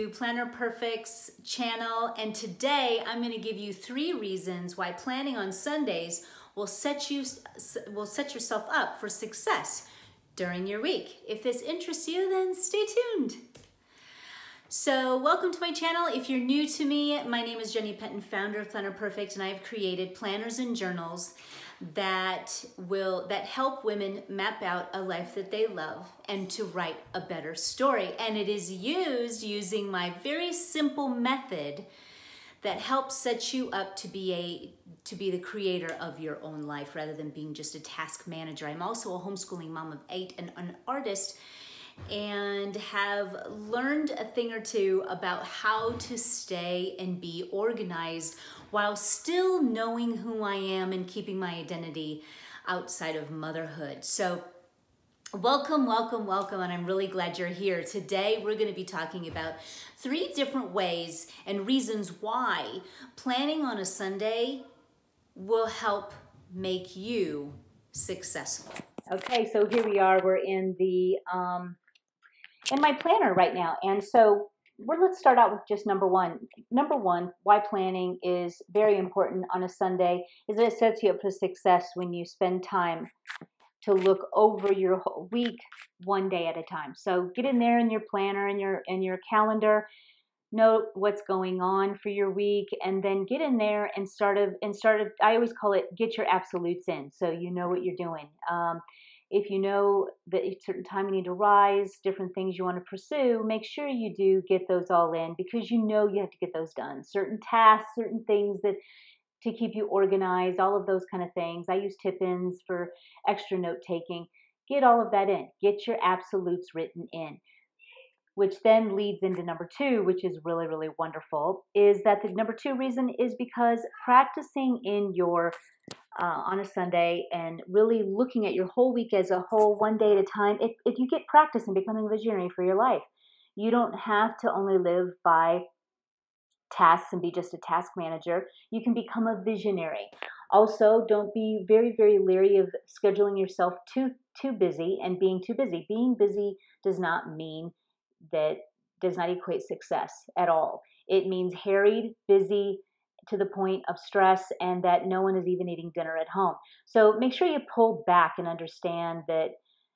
to Planner Perfect's channel, and today I'm going to give you 3 reasons why planning on Sundays will set yourself up for success during your week. If this interests you, then stay tuned. So welcome to my channel. If you're new to me, my name is Jenny Penton, founder of Planner Perfect, and I've created planners and journals that help women map out a life that they love and to write a better story. And it is using my very simple method that helps set you up to be the creator of your own life rather than being just a task manager. I'm also a homeschooling mom of 8 and an artist, and have learned a thing or two about how to stay and be organized while still knowing who I am and keeping my identity outside of motherhood. So welcome, welcome, welcome, and I'm really glad you're here. Today we're going to be talking about 3 different ways and reasons why planning on a Sunday will help make you successful. Okay, so here we are. We're in my planner right now, and so let's start out with just number one. Number one, why planning is very important on a Sunday is that it sets you up for success when you spend time to look over your whole week one day at a time. So get in there in your planner and your calendar, note what's going on for your week, and then get in there and I always call it get your absolutes in, so you know what you're doing. If you know that at a certain time you need to rise, different things you want to pursue, make sure you do get those all in, because you know you have to get those done. Certain tasks, certain things that to keep you organized, all of those kind of things. I use tip-ins for extra note taking. Get all of that in. Get your absolutes written in. Which then leads into number 2, which is really, really wonderful, is that the number 2 reason is because practicing in your on a Sunday and really looking at your whole week as a whole, one day at a time, if you get practice in becoming a visionary for your life, you don't have to only live by tasks and be just a task manager. You can become a visionary. Also, don't be very, very leery of scheduling yourself too busy and being too busy. Being busy does not equate success at all. It means harried, busy, to the point of stress, and that no one is even eating dinner at home. So make sure you pull back and understand that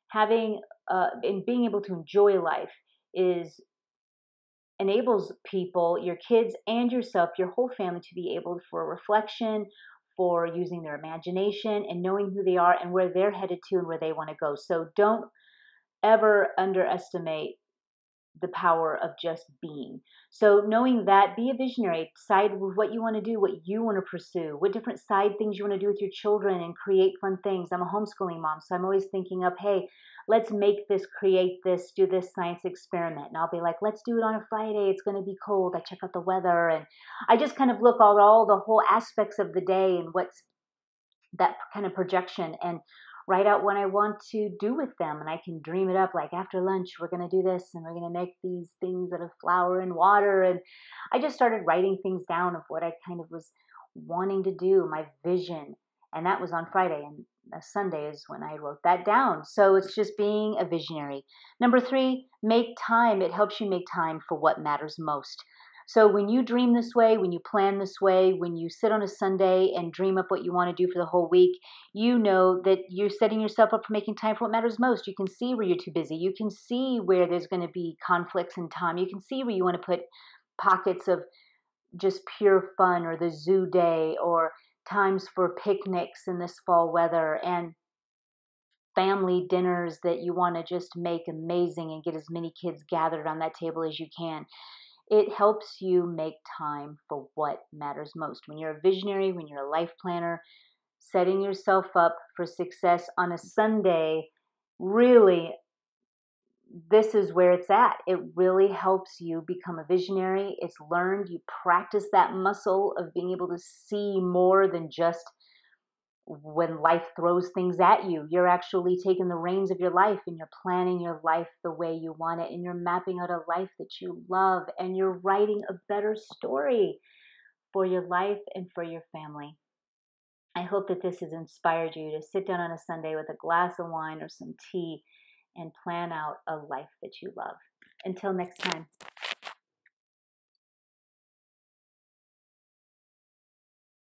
having and being able to enjoy life enables people, your kids and yourself, your whole family, to be able for reflection, for using their imagination and knowing who they are and where they're headed to and where they want to go. So don't ever underestimate the power of just being. So knowing that, be a visionary, decide what you want to do, what you want to pursue, what different side things you want to do with your children, and create fun things. I'm a homeschooling mom, so I'm always thinking of, hey, let's make this, create this, do this science experiment. And I'll be like, let's do it on a Friday. It's going to be cold. I check out the weather, and I just kind of look at all the whole aspects of the day and what's that kind of projection, and write out what I want to do with them. And I can dream it up, like after lunch, we're going to do this, and we're going to make these things out of flour and water. And I just started writing things down of what I kind of was wanting to do, my vision. And that was on Friday, and Sunday is when I wrote that down. So it's just being a visionary. Number 3, make time. It helps you make time for what matters most. So when you dream this way, when you plan this way, when you sit on a Sunday and dream up what you want to do for the whole week, you know that you're setting yourself up for making time for what matters most. You can see where you're too busy. You can see where there's going to be conflicts in time. You can see where you want to put pockets of just pure fun, or the zoo day, or times for picnics in this fall weather, and family dinners that you want to just make amazing and get as many kids gathered on that table as you can. It helps you make time for what matters most. When you're a visionary, when you're a life planner, setting yourself up for success on a Sunday, really, this is where it's at. It really helps you become a visionary. It's learned. You practice that muscle of being able to see more than just when life throws things at you. You're actually taking the reins of your life, and you're planning your life the way you want it, and you're mapping out a life that you love, and you're writing a better story for your life and for your family. I hope that this has inspired you to sit down on a Sunday with a glass of wine or some tea and plan out a life that you love. Until next time.